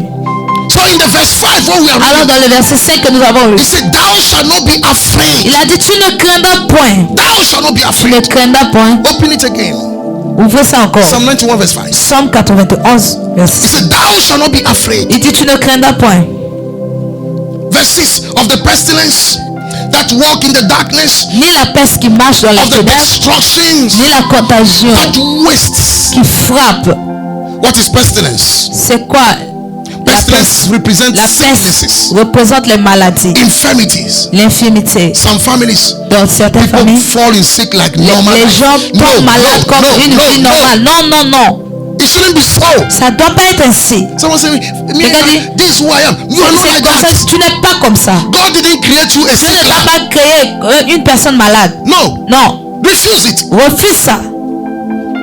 So in the verse 5 what we are Alors reading, dans le verset 5 que nous avons lu, he said, thou shalt not be afraid. il a dit tu ne craindras point. Thou shalt not be Tu ne afraid. craindras point. Open it again. Ouvrez ça encore. Psalm 91 verse 5. Psalm 91, He verset 5. said, thou shalt not be afraid. Il dit tu ne craindras point. Verse 6 of the pestilence that walk in the darkness, Ni la peste qui marche dans les of the ténèbres, destructions ni la contagion that wastes. qui frappe. What is pestilence? C'est quoi? La Pestilence peste. represents La sicknesses, peste représente les maladies, infirmities. l'infirmité. Some families, Dans certaines people familles, fall in sick like normal. les gens tombent malades comme une vie normale. Non, non, non. It shouldn't be so. Ça doit pas être ainsi. Someone say, me, Regardez. this is who I am. You are not C'est like comme ça, that. tu n'es pas comme ça. God didn't create you a Dieu sick ne t'a man. pas créé une personne malade. No, Non. refuse it. Refuse ça.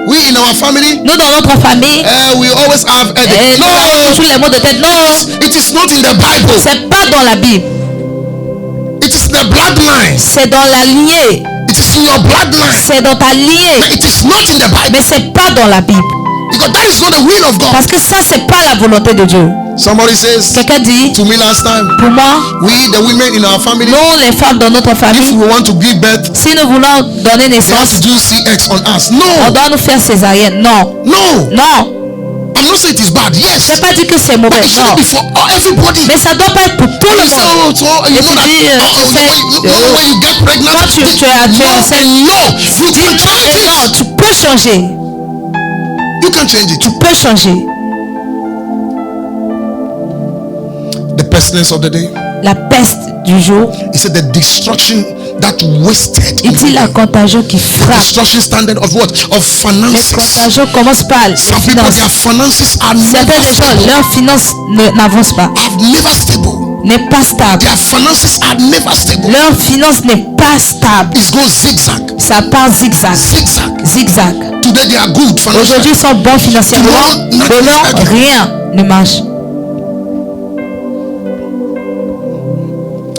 We in our family, Nous, dans notre famille, we always have headache. nous avons toujours No, les mots de tête. Non, it is not in the Bible. c'est pas dans la Bible. It is the bloodline. C'est dans la lignée. It is in your bloodline. C'est dans ta lignée. It is not in the Bible. Mais c'est pas dans la Bible. Because that is not the will of God. Parce que ça, c'est pas la volonté de Dieu. Somebody says Quelqu'un dit, to me last time, pour moi, we the women in our family, nous, les femmes dans notre if famille, we want to give birth, si nous voulons donner they have naissance, to do CX on us. on No, doit nous faire césarienne. Non. no. Non. I'm not saying it is bad. Je Yes, n'ai pas dit que c'est but mauvais. it shouldn't Non. be for everybody. Mais ça doit pas être pour tout le You say, monde. oh, so, you Et know tu that dis, tu sais, when you get pregnant, quand tu es enceinte, no, you can change et non, it. tu peux changer. You can change it. Tu peux changer. The pestilence of the day. La peste du jour, He said the destruction that wasted. Il dit la contagion qui frappe. Destruction standard of what? Of Les finances. contagions commencent par les Some people, finances. their finances are Certains never des gens, stable. leurs finances n'avancent pas, Are never stable. n'est pas stable. Their finances are never stable. Leur finance n'est pas stable. It goes zigzag. Ça part zigzag. Zigzag. Zigzag. Today they are good financially. Aujourd'hui, ils sont bons financièrement. Demain, rien ne marche.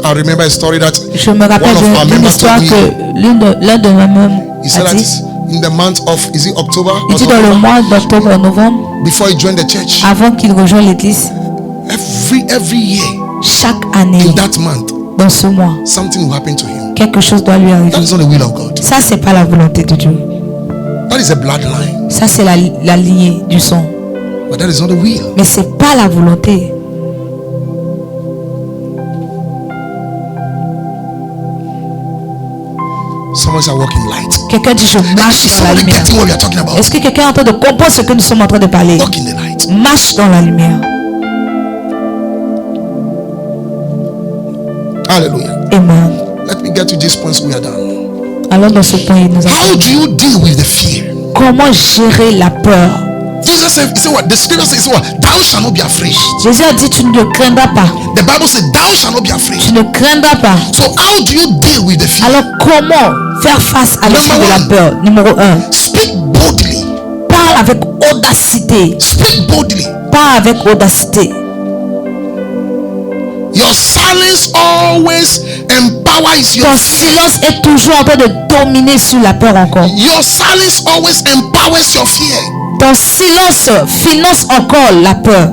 I remember a story that Je me rappelle one of our d'une members histoire told me. que l'un de mes membres He said a that dit. in the month of, is it October? Il dit dans le mois d'octobre, novembre, Before he joined the church, avant qu'il rejoigne l'église, every year chaque année, in that month, dans ce mois, something will happen to him. quelque chose doit lui That arriver. is not the will of God. Ça, c'est pas la volonté de Dieu. That is a bloodline, Ça, c'est la lignée du sang. but that is not the will. Mais c'est pas la volonté. Someone is walking light. Quelqu'un dit, je marche Is dans la somebody lumière. getting what we are talking about? Est-ce que quelqu'un est en train de comprendre ce que nous sommes en train de parler? Walk in the light. Marche dans la lumière. Hallelujah. Amen. Let me get to this point. We are done. Alors dans ce point, nous How avons do you deal with the fear? comment gérer la peur. Jesus said, he said what? The scripture says what? Thou shalt not be afraid. Jésus a dit, tu ne craindras pas. The Bible said, thou shalt not be afraid. Tu ne craindras pas. So how do you deal with the fear? Alors comment faire face à l'esprit de la Number peur? Numéro 1. Speak boldly. Parle avec audacité. Speak boldly. Parle avec audacité. Your silence always empowers your Ton fear. silence est toujours en train de dominer sur la peur encore. Your silence always empowers your fear. Ton silence finance encore la peur.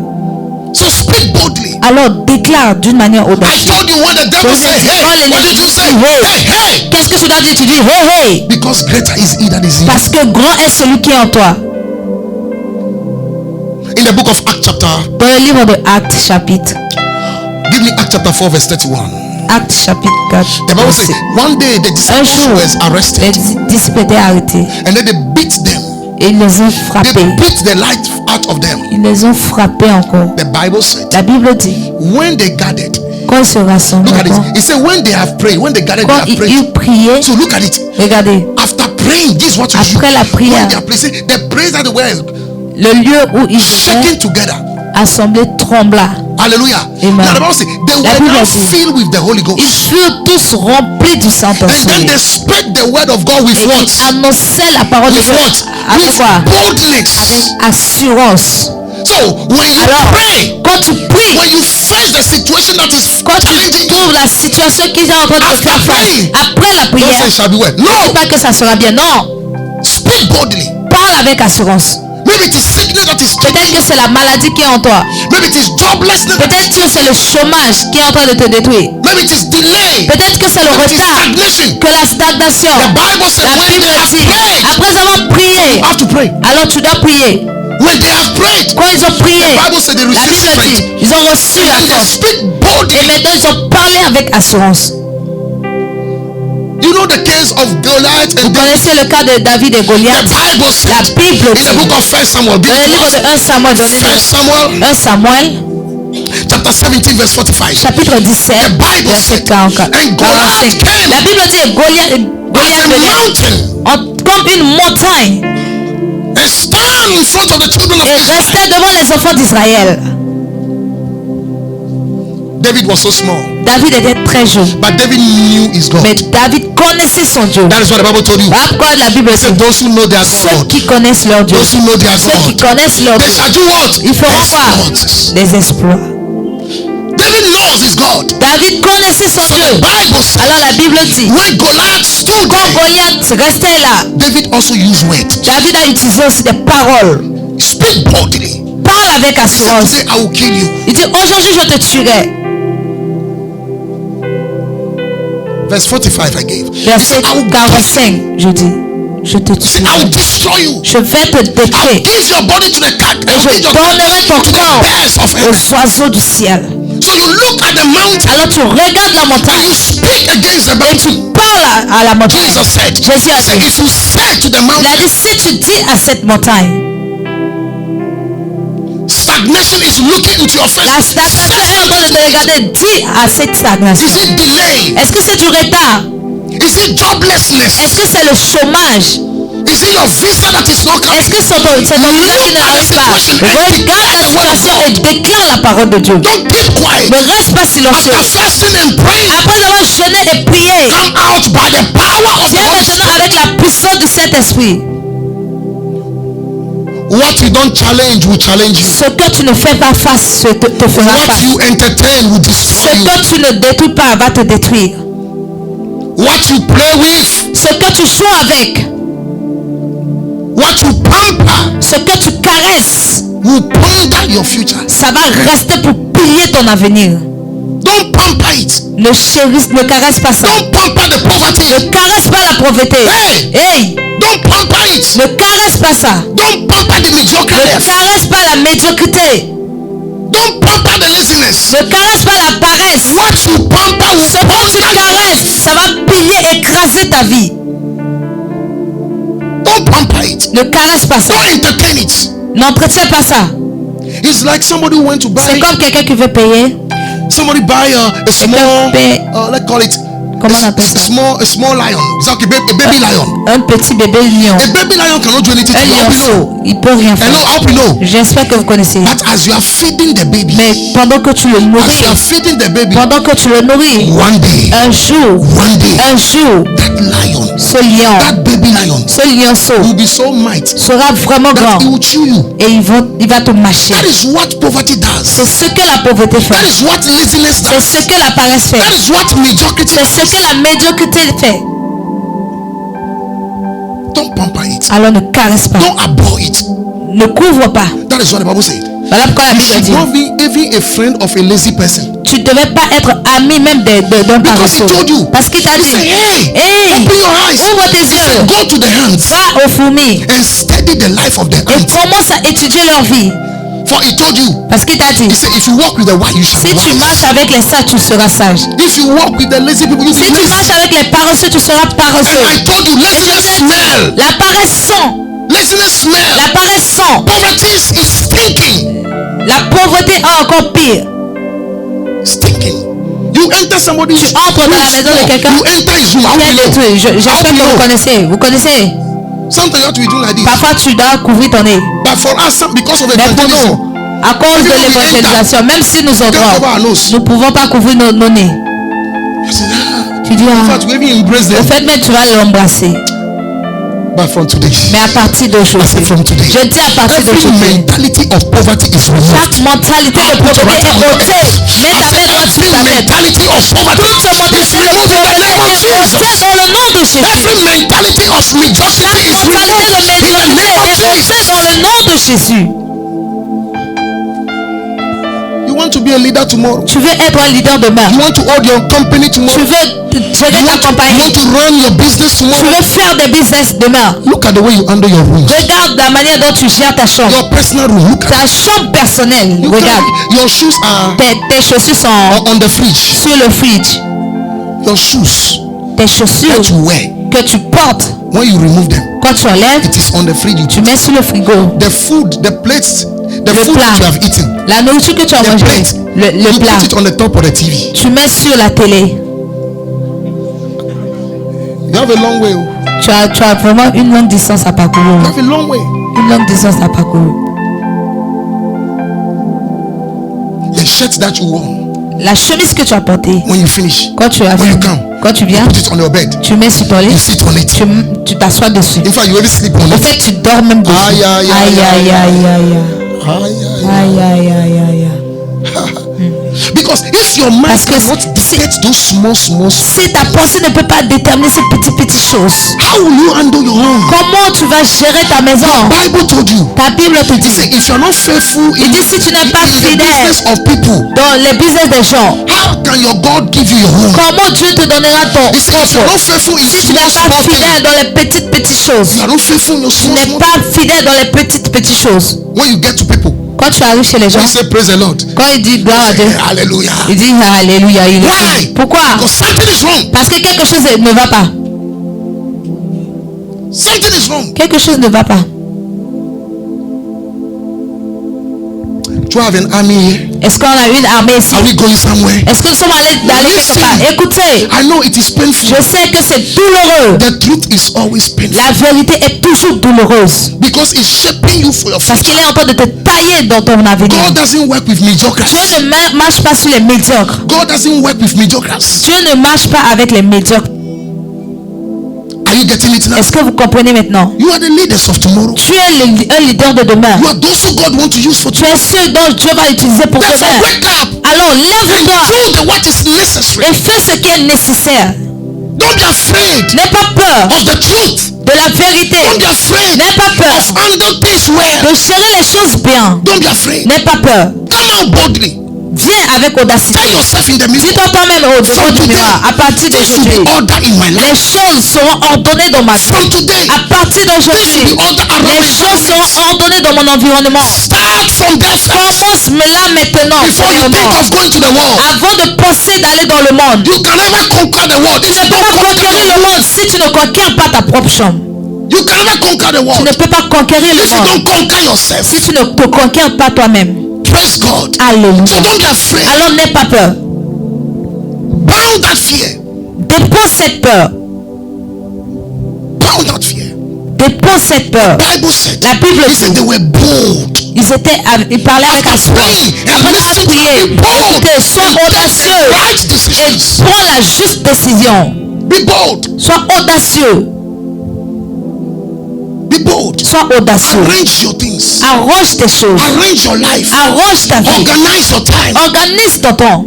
So speak boldly. Alors déclare d'une manière I audacieuse. told you when the devil Je said, t'ai dit, quand hey, what l'ennemi did you dit, say? hey. Hey, hey. Qu'est-ce que tu dois dire? Tu dis hey hey. Because greater is he that is in you. Parce que grand est celui qui est en toi. In the book of Acts chapter, Dans le livre de Actes chapitre give me Acts chapter 4 verse 31. Actes chapitre 4. The Bible says, one day the Un disciples jour, were les arrested disciples étaient arrêtés and then they beat them. et ils les ont They frappés. beat the light out of them. Ils les ont frappés encore. The Bible said, La Bible dit, when they gathered, quand ils se rassemblent, look at it. It said, when they have prayed, when they gathered, they quand have prayed. ils priaient, So look at it. regardez, After praying, this is what you do. après la prière, When they are praying, the praise that they were le lieu où ils shaking étaient together. assemblés trembla. Hallelujah. Amen. Now the Bible says they La were Bible now dit, filled with the Holy Ils Ghost. furent tous remplis du And then Saint-Esprit. they spoke the word of God with Et what? ils annonçaient la parole de With Dieu what? avec With quoi? Avec boldness. assurance. So when you Alors, pray, quand tu pries, when you face the situation that is quand tu challenging you, trouves la situation qui est en train de te After faire face, praying, après la don't prière, say it shall be well. ne dis No. pas que ça sera bien. Non, Speak boldly. parle avec assurance. Maybe it is sickness that is Peut-être taking que c'est la maladie qui est en toi. Maybe it is joblessness. Peut-être que c'est le chômage qui est en train de te détruire. Maybe it is delay. Peut-être que c'est le Maybe it is retard, stagnation. que la stagnation. The Bible says La when Bible they have dit, prayed, après avoir prié, you have to pray. alors tu dois prier. When they have prayed, Quand ils ont prié, the Bible says they la receive Bible dit, strength. ils ont reçu la And they force. speak Et boldly. maintenant ils ont parlé avec assurance. You know the case of Goliath Vous and David. connaissez le cas de David et The Goliath. Bible La said Bible in dit, the book of 1 Samuel, dans le livre de 1 Samuel, dans le livre 1 Samuel de 1 Samuel, chapter 17 verse 45. chapitre 17, The Bible verset said, 44. and Goliath 45. came La Bible dit, Goliath as a venait mountain comme une montagne and stand in front of the children of et Israel. restait devant les enfants d'Israël. David was so small, David était très jeune, but David knew his God. mais David connaissait son Dieu. That is what the Bible told you. Voilà pourquoi la Bible It said dit, those who know their ceux God, qui connaissent leur Dieu, those who know their ceux qui God, connaissent leur they Dieu, shall do what? ils feront quoi? Exploits. Des exploits. David knows his God. David connaissait son So the Dieu. Bible says Alors la Bible dit, when Goliath stood quand there, Goliath restait là, David also used words. David a utilisé aussi des paroles. Speak boldly. Parle avec assurance. Say, I will kill you. Il dit, aujourd'hui je te tuerai. Verse 45 I gave. He Verset said, I will 45, je dis, je te say, I will tuerai. destroy you. Je vais te I will détruire. give your body to the cat. I Et will je give your donnerai ton to the corps birds of heaven. aux oiseaux du ciel. So you look at the mountain Alors tu regardes la and montagne you speak against the et tu mountain. parles à la montagne. Jesus said, Jésus a say, dit, if you say to the il a mountain, dit, si tu dis à cette montagne, stagnation is looking into your face. la stagnation est en train de te regarder, dis à cette stagnation. Is it delay? Est-ce que c'est du retard? Is it joblessness? Est-ce que c'est le chômage? Is it your visa that is not coming? Est-ce que c'est ton visa qui n'arrive pas? Regarde la situation et déclare la parole de Dieu. Don't keep quiet. Ne reste pas silencieux. After fasting and praying, Après avoir jeûné et prié, come out by the power of the viens Holy maintenant Spirit. avec la puissance du Saint-Esprit. What you don't challenge will challenge you. Ce que tu ne fais pas face te fera What face. you entertain will Ce destroy you. que tu ne détruis pas va te détruire. What you play with, Ce que tu joues avec, what you pamper, ce que tu caresses, will ponder your future. ça va rester pour piller ton avenir. Don't pamper it. Ne chérisse, ne caresse pas ça. Don't pamper the poverty. Ne caresse pas la pauvreté. Hey! Hey! Don't pamper it. Ne caresse pas ça. Don't pamper the Ne mediocreness. caresse pas la médiocrité. Don't pamper the laziness. Ne caresse pas la paresse. What you pamper will Ce que tu ponder you. caresses, ça va piller, écraser ta vie. Don't pamper it. Ne caresse pas ça. Don't entertain it. N'entretiens pas ça. It's like somebody who went to C'est buy. comme quelqu'un qui veut payer. Somebody buy a small. paie- Let's call it. Comment on appelle ça? A small lion. It's like a baby lion. Un petit bébé lion. A baby lion cannot do anything to Un you. I hope you know. lionceau. Il peut rien Hello, faire. I hope you know. J'espère que vous connaissez. But as you are feeding the baby, Mais pendant que tu le as you nourris, are feeding the baby, pendant que tu le nourris, one day, un jour, that lion, ce lion, that baby lion, ce lionceau will be so mighty sera vraiment grand that he will chew you. et il va te mâcher. That is what poverty does. C'est ce que la pauvreté That fait. is what laziness C'est does. ce que la paresse fait. That is what mediocrity C'est ce does. que la médiocrité fait. Don't pamper it. Alors ne caresse pas. Don't abhor it. Ne couvre pas. That is what the Bible said. Voilà pourquoi la You Bible should dit. not be even a friend of a lazy person. Tu ne devais pas être ami même d'un Because he paresseux. told you. Parce qu'il t'a He dit, said, hey, hey, open your eyes. ouvre tes He said, yeux. go to the hands Va aux fourmis and study the life of the et ants. commence à étudier leur vie. For he told you. Parce qu'il t'a dit, He said, if you walk with the wise, you shall si be tu marches wise. avec les sages, tu seras sage. If you walk with the lazy people, you Si will be tu marches lazy. avec les paresseux, tu seras And paresseux. I told you, Et je laziness t'ai dit, smell. la paresse sent. Laziness smell. La paresse sent. Poverty is stinking. La pauvreté est encore pire. Stinking. You enter somebody's Tu entres dans la maison de quelqu'un You enter his room. How do qui est you know? détruit. J'espère que vous connaissez. Vous connaissez. Sometimes you have to be doing like this. Parfois, tu dois couvrir ton nez. But for us, because of Mais pour evangelism, nous, à cause de l'évangélisation, même si nous can't cover entrons, our nose. nous ne pouvons pas couvrir nos nez. I said, Tu dis, in ah, fact, we even embrace au them. fait, même tu vas l'embrasser. But from today, Mais à partir I d'aujourd'hui, said from today, je dis à partir every d'aujourd'hui, mentality of poverty is removed. chaque mentalité de pauvreté est ôtée. Mets ta main droite sur Every ta tête. mentality of poverty Toute mentalité is de removed in the pauvreté name of est Jesus. ôtée dans le nom de Jésus. Every mentality of mediocrity is Mentalité de removed in the médiocrité name of est ôtée Jesus. dans le nom de Jésus. You want to be a leader tomorrow. Tu veux être un leader demain. You want to hold your company Tu tomorrow. veux gérer You ta want compagnie. to run your business Tu tomorrow. veux faire des business demain. Look at the way you handle your room. Regarde la manière dont tu gères ta chambre. Your personal room. Look at Ta chambre personnelle. you Regarde. your shoes are Tes chaussures sont on the fridge. sur le fridge. Your shoes Tes chaussures that you wear, que tu portes, when you remove them, quand tu enlèves, it is on the fridge. tu mets sur le frigo. The food, the plates, the Le food plat. that you have eaten, La nourriture que tu as the mangée, plate, le you plat, put it on the top of the TV. tu mets sur la télé. You have a long way. Tu as vraiment une longue distance à parcourir. You have a long way. Une longue distance à parcourir. The shirt that you wore, La chemise que tu as portée, when you finish, quand tu as when you fini, come, quand tu viens, put it on your bed. tu mets sur ton lit, You sit on it. tu t'assois dessus. In fact, you even sleep on Au it. fait, tu dors même dessus. Aïe, aïe, Aïe, aïe, aïe, aïe, aïe, Aïe, aïe. aïe, aïe, aïe, aïe. Because if your mind Parce que cannot dictate those small, si ta pensée ne peut pas déterminer ces petites choses, how will you handle your home? comment tu vas gérer ta maison? Bible told you. Ta Bible te He dit, said, if you are not faithful in, il dit si tu n'es pas the fidèle business of people, dans les business des gens, how can your God give you your home? comment Dieu te donnera ton He said, if you are not propre? faithful in Si tu n'es small pas things, fidèle dans les petites choses, you are not faithful in your tu small n'es pas fidèle dans les petites choses. when you get to people, Quand tu arrives chez les gens, when you say praise the Lord, quand il dit gloire à Dieu, hallelujah. il dit alléluia. Il Why? est pourquoi? Because something is wrong. Parce que quelque chose ne va pas. Something is wrong. Quelque chose ne va pas. Do you have an army here? Est-ce qu'on a une armée ici? Are we going somewhere? Est-ce que nous sommes allés d'aller quelque part? Écoutez, I know it is painful. je sais que c'est douloureux. The truth is always painful. La vérité est toujours douloureuse. Because it's shaping you for your Parce future. qu'il est en train de te tailler dans ton avenir. God doesn't work with mediocres. Dieu ne marche pas sur les médiocres. God doesn't work with mediocres. Dieu ne marche pas avec les médiocres. Are you getting it now? Est-ce que vous comprenez maintenant? You are the leaders of tomorrow. Tu es un leader de demain. You are those who God wants to use for Tu tomorrow. es ceux dont Dieu va utiliser pour Therefore, demain. wake up Alors and lève-toi do what is necessary. et fais ce qui est nécessaire. Don't be afraid N'aie pas peur of the truth. de la vérité. Don't be afraid N'aie pas peur of handling things well. de gérer les choses bien. Don't be afraid. N'aie pas peur. Come out boldly. Viens avec audacité. Tell yourself in the mirror. Dis-toi toi-même au devant From du today, miroir. À partir things will d'aujourd'hui, be ordered in my les life. choses seront ordonnées dans ma vie. From today, À partir things will d'aujourd'hui, be ordered around les my choses environment. seront ordonnées dans mon environnement. Start from there first. Commence mais là maintenant, Before you think premièrement. of going to the world. Avant de penser d'aller dans le monde. You can never conquer the world Tu if ne you peux don't pas conquer conquérir the le world. monde si tu ne conquiers pas ta propre chambre. You can never conquer the Tu world ne peux pas conquérir le if you monde don't conquer yourself. si tu ne te conquiers pas toi-même. Praise God. So Alléluia. don't be afraid. Alors n'aie pas peur. Bound that fear. Dépose cette peur. Bound that fear. Dépose cette peur. Bible said. La Bible He said dit. they were bold. Ils parlaient avec After assurance. praying and Après listening to prier, be bold. écoutez, sois And take audacieux the right et decisions. prends la juste décision. Be bold. Sois audacieux. Be bold. Sois audacieux. Arrange your things. Arrange tes choses. Arrange your life. Arrange ta vie. Organize your time. Organise ton temps.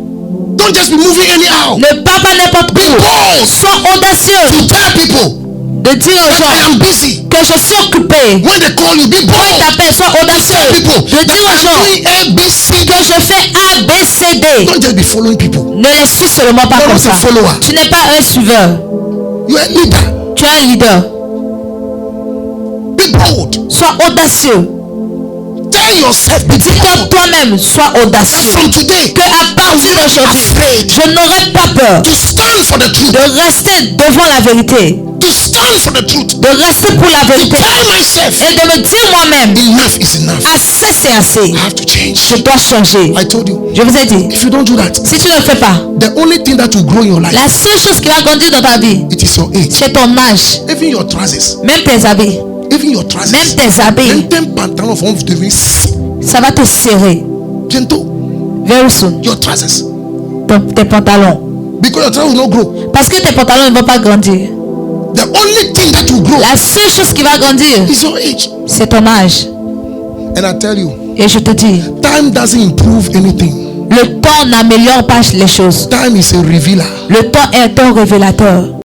Don't just be moving anyhow. Ne pars pas n'importe Be où. bold Sois audacieux. to tell people De dire aux that I gens am busy. que je suis occupé. When they call you, be Quand ils bold. t'appellent, sois Tell audacieux. people De dire aux that gens I'm doing A, B, C. que je fais A, B, C, D. Don't just be following people. Ne les suis seulement pas You're comme not ça. a follower. Tu n'es pas un suiveur. You are a leader. Tu es un leader. Be bold. Sois audacieux. Tell yourself, be Dis-toi bold. toi-même, sois That audacieux. from today, Que à partir d'aujourd'hui, afraid je n'aurai pas peur to stand for the truth. de rester devant la vérité. To stand for the truth. De rester pour la To vérité. tell myself, Et de me dire moi-même, enough is enough. assez c'est assez. I have to change. Je dois changer. I told you, Je vous ai dit, if you don't do that, si tu ne le fais pas, the only thing that will grow in your life, la seule chose qui va grandir dans ta vie, it is your age. c'est ton âge. Even your trousers. Même tes habits. Even your trousers. Même tes habits. Même tes pantalons vont devenir Ça va te serrer. bientôt. Very soon. Your trousers. Tes pantalons. Because your trousers will not grow. Parce que tes pantalons ne vont pas grandir. The only thing that will grow La seule chose qui va grandir, is your age. c'est ton âge. And I tell you, Et je te dis, time doesn't improve anything. le temps n'améliore pas les choses. Time is a revealer. Le temps est un révélateur.